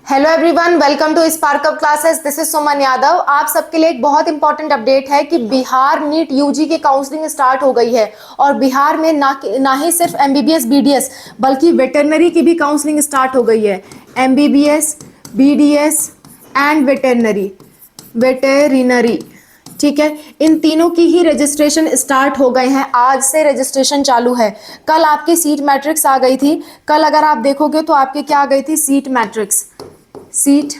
Hello everyone, welcome to spark up classes. This is Suman Yadav. आप सबके लिए एक बहुत इंपॉर्टेंट अपडेट है कि बिहार नीट यूजी की काउंसलिंग स्टार्ट हो गई है और बिहार में ना ही सिर्फ एमबीबीएस बीडीएस बल्कि वेटरनरी की भी काउंसलिंग स्टार्ट हो गई है। एमबीबीएस, बीडीएस एंड वेटेरिनरी, ठीक है, इन तीनों की ही रजिस्ट्रेशन स्टार्ट हो गए हैं। आज से रजिस्ट्रेशन चालू है। कल आपकी सीट मैट्रिक्स आ गई थी। कल अगर आप देखोगे तो आपकी क्या आ गई थी? Seat matrix. सीट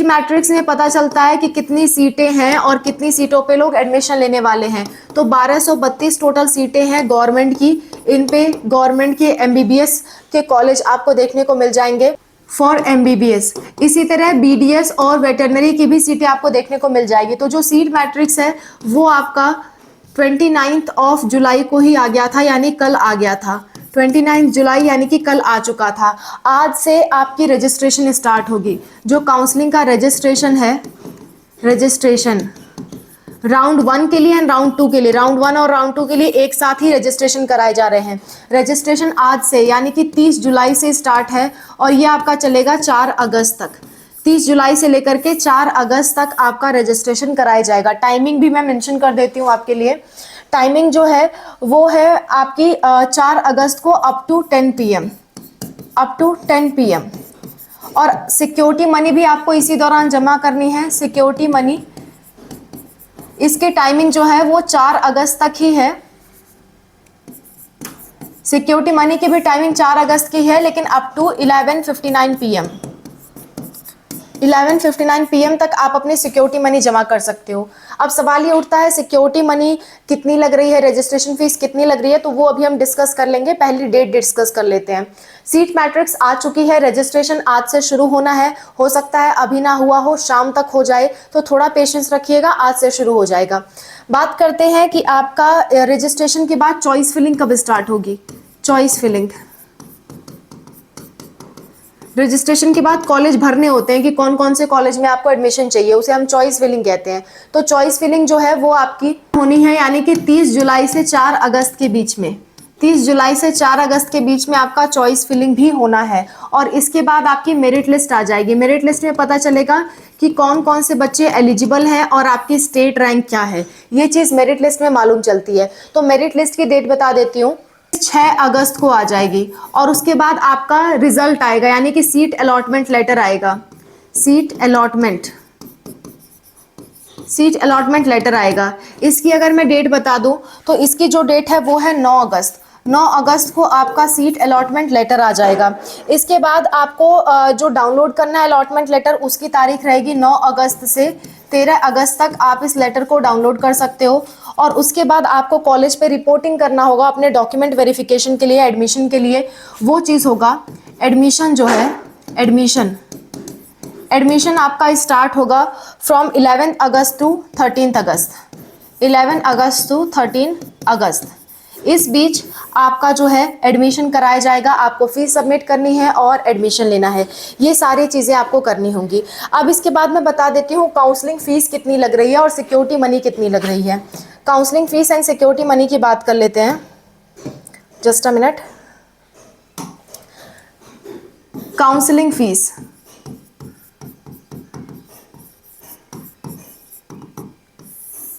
मैट्रिक्स में पता चलता है कि कितनी सीटें हैं और कितनी सीटों पे लोग एडमिशन लेने वाले हैं। तो 1232 टोटल सीटें हैं गवर्नमेंट की। इन पे गवर्नमेंट के एमबीबीएस के कॉलेज आपको देखने को मिल जाएंगे फॉर एमबीबीएस। इसी तरह बीडीएस और वेटरनरी की भी सीटें आपको देखने को मिल जाएगी। तो जो सीट मैट्रिक्स है वो आपका 29 ऑफ जुलाई को ही आ गया था, यानी कल आ गया था। 29 जुलाई यानी कि कल आ चुका था। आज से आपकी रजिस्ट्रेशन स्टार्ट होगी। जो काउंसलिंग का रजिस्ट्रेशन है, रजिस्ट्रेशन राउंड 1 के लिए एंड राउंड 2 के लिए, राउंड 1 और राउंड 2 के लिए एक साथ ही रजिस्ट्रेशन कराए जा रहे हैं। रजिस्ट्रेशन आज से यानी कि 30 जुलाई से स्टार्ट है और ये आपका चलेगा 4 अगस्त तक। 30 जुलाई से लेकर के 4 अगस्त तक आपका रजिस्ट्रेशन कराया जाएगा। टाइमिंग भी मैं मेंशन कर देती हूँ आपके लिए। टाइमिंग जो है वो है आपकी 4 अगस्त को अप टू 10 PM। और सिक्योरिटी मनी भी आपको इसी दौरान जमा करनी है। सिक्योरिटी मनी, इसके टाइमिंग जो है वो 4 अगस्त तक ही है। सिक्योरिटी मनी की भी टाइमिंग 4 अगस्त की है, लेकिन अप टू 11:59 PM। 11:59 PM तक आप अपनी सिक्योरिटी मनी जमा कर सकते हो। अब सवाल ये उठता है सिक्योरिटी मनी कितनी लग रही है, रजिस्ट्रेशन फीस कितनी लग रही है, तो वो अभी हम डिस्कस कर लेंगे। पहली डेट डिस्कस कर लेते हैं। सीट मैट्रिक्स आ चुकी है, रजिस्ट्रेशन आज से शुरू होना है। हो सकता है अभी ना हुआ हो, शाम तक हो जाए, तो थोड़ा पेशेंस रखिएगा, आज से शुरू हो जाएगा। बात करते हैं कि आपका रजिस्ट्रेशन के बाद चॉइस फिलिंग कब स्टार्ट होगी। चॉइस फिलिंग रजिस्ट्रेशन के बाद कॉलेज भरने होते हैं कि कौन कौन से कॉलेज में आपको एडमिशन चाहिए, उसे हम चॉइस फिलिंग कहते हैं। तो चॉइस फिलिंग जो है वो आपकी होनी है यानी कि 30 जुलाई से 4 अगस्त के बीच में। 30 जुलाई से 4 अगस्त के बीच में आपका चॉइस फिलिंग भी होना है। और इसके बाद आपकी मेरिट लिस्ट आ जाएगी। मेरिट लिस्ट में पता चलेगा कि कौन कौन से बच्चे एलिजिबल हैं और आपकी स्टेट रैंक क्या है। ये चीज़ मेरिट लिस्ट में मालूम चलती है। तो मेरिट लिस्ट की डेट बता देती हूँ, 6 अगस्त को आ जाएगी। और उसके बाद आपका रिजल्ट आएगा यानी कि सीट अलॉटमेंट लेटर आएगा। सीट अलॉटमेंट लेटर आएगा। इसकी अगर मैं डेट बता दूं तो इसकी जो डेट है वो है 9 अगस्त। 9 अगस्त को आपका सीट अलॉटमेंट लेटर आ जाएगा। इसके बाद आपको जो डाउनलोड करना है अलॉटमेंट लेटर, उसकी तारीख रहेगी 9 अगस्त से 13 अगस्त तक आप इस लेटर को डाउनलोड कर सकते हो। और उसके बाद आपको कॉलेज पे रिपोर्टिंग करना होगा अपने डॉक्यूमेंट वेरिफिकेशन के लिए, एडमिशन के लिए। वो चीज़ होगा एडमिशन जो है, एडमिशन आपका स्टार्ट होगा from 11 August to 13 August. 11 August to 13 August, इस बीच आपका जो है एडमिशन कराया जाएगा। आपको फीस सबमिट करनी है और एडमिशन लेना है। ये सारी चीज़ें आपको करनी होंगी। अब इसके बाद मैं बता देती हूँ काउंसलिंग फ़ीस कितनी लग रही है और सिक्योरिटी मनी कितनी लग रही है। Counselling fees and security money की बात कर लेते हैं। Just a minute. Counselling fees,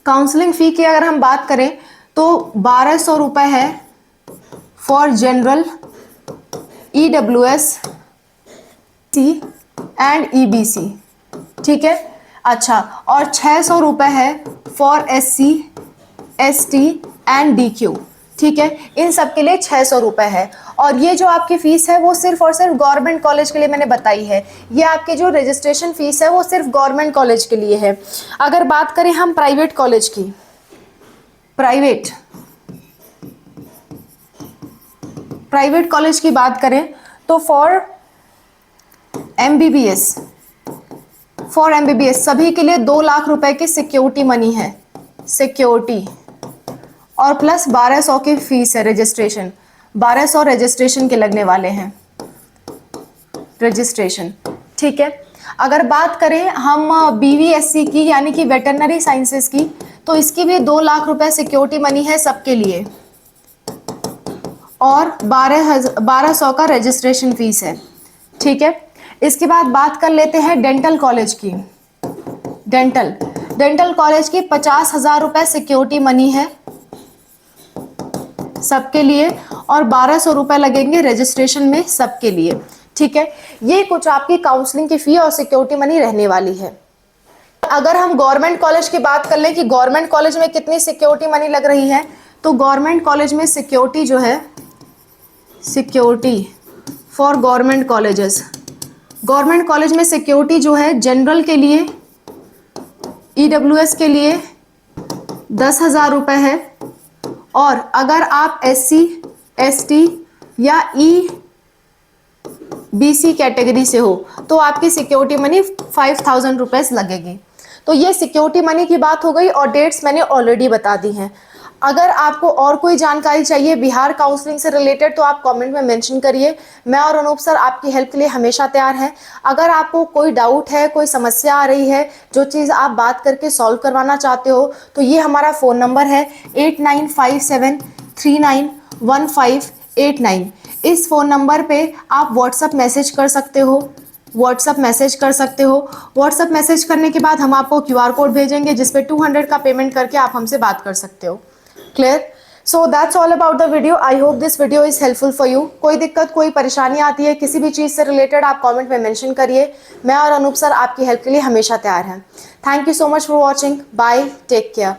counselling फ़ी की अगर हम बात करें तो 1200 रुपये है for general, EWS and EBC, ठीक है। अच्छा, और 600 रुपये है for SC ST and DQ, ठीक है। इन सब के लिए 600 रुपये है। और ये जो आपकी फ़ीस है वो सिर्फ और सिर्फ गवर्नमेंट कॉलेज के लिए मैंने बताई है। ये आपकी जो रजिस्ट्रेशन फ़ीस है वो सिर्फ गवर्नमेंट कॉलेज के लिए है। अगर बात करें हम प्राइवेट कॉलेज की, प्राइवेट कॉलेज की बात करें तो फॉर एमबीबीएस सभी के लिए 2 लाख रुपए की सिक्योरिटी मनी है, सिक्योरिटी, और प्लस 1200 की फीस है रजिस्ट्रेशन। 1200 रजिस्ट्रेशन के लगने वाले हैं, रजिस्ट्रेशन, ठीक है। अगर बात करें हम BVSC की यानी कि वेटरनरी साइंसेस की, तो इसकी भी 2 लाख रुपए सिक्योरिटी मनी है सबके लिए और 1200 का रजिस्ट्रेशन फीस है, ठीक है। इसके बाद बात कर लेते हैं डेंटल कॉलेज की। डेंटल कॉलेज की 50,000 रुपए सिक्योरिटी मनी है सबके लिए और 1200 रुपए लगेंगे रजिस्ट्रेशन में सबके लिए। ठीक है, ये कुछ आपकी काउंसलिंग की फी और सिक्योरिटी मनी रहने वाली है। अगर हम गवर्नमेंट कॉलेज की बात कर लें कि गवर्नमेंट कॉलेज में कितनी सिक्योरिटी मनी लग रही है, तो गवर्नमेंट कॉलेज में सिक्योरिटी जो है, security for government colleges, government college में सिक्योरिटी जो है जनरल के लिए, ईडब्ल्यूएस के लिए 10,000 रुपये है, और अगर आप SC ST या EBC कैटेगरी से हो तो आपकी सिक्योरिटी मनी 5,000 रुपीज़ लगेगी। तो ये सिक्योरिटी मनी की बात हो गई और डेट्स मैंने ऑलरेडी बता दी हैं। अगर आपको और कोई जानकारी चाहिए बिहार काउंसलिंग से रिलेटेड तो आप कमेंट में मेंशन करिए। मैं और अनूप सर आपकी हेल्प के लिए हमेशा तैयार हैं। अगर आपको कोई डाउट है, कोई समस्या आ रही है, जो चीज़ आप बात करके सॉल्व करवाना चाहते हो, तो ये हमारा फ़ोन नंबर है 8957391589। इस फ़ोन नंबर पे आप व्हाट्सअप मैसेज कर सकते हो। व्हाट्सअप मैसेज करने के बाद हम आपको QR कोड भेजेंगे जिस पे 200 का पेमेंट करके आप हमसे बात कर सकते हो। Clear? So that's all about the video. I hope this video is helpful for you. कोई दिक्कत, कोई परेशानी आती है किसी भी चीज़ से रिलेटेड, आप कमेंट में मेंशन करिए। मैं और अनूप सर आपकी हेल्प के लिए हमेशा तैयार हैं। Thank you so much for watching. Bye, take care.